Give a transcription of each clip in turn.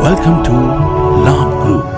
Welcome to Labh Group.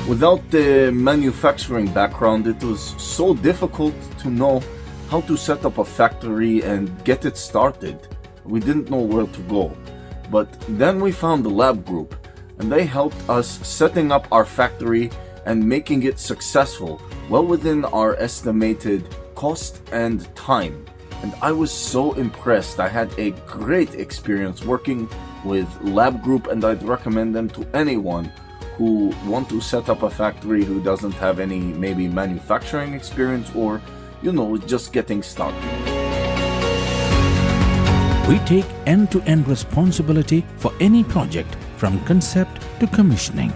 Without the manufacturing background, it was so difficult to know how to set up a factory and get it started. We didn't know where to go. But then we found the Labh Group, and they helped us setting up our factory and making it successful, well within our estimated cost and time. And I was so impressed. I had a great experience working with Labh Group, and I'd recommend them to anyone who want to set up a factory who doesn't have any maybe manufacturing experience or, just getting started. We take end-to-end responsibility for any project from concept to commissioning.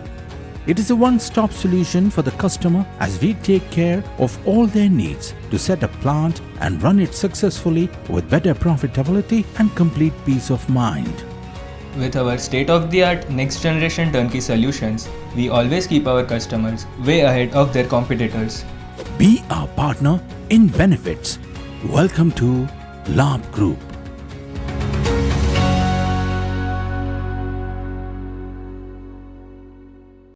It is a one-stop solution for the customer as we take care of all their needs to set a plant and run it successfully with better profitability and complete peace of mind. With our state-of-the-art next-generation turnkey solutions, we always keep our customers way ahead of their competitors. Be our partner in benefits. Welcome to Labh Group.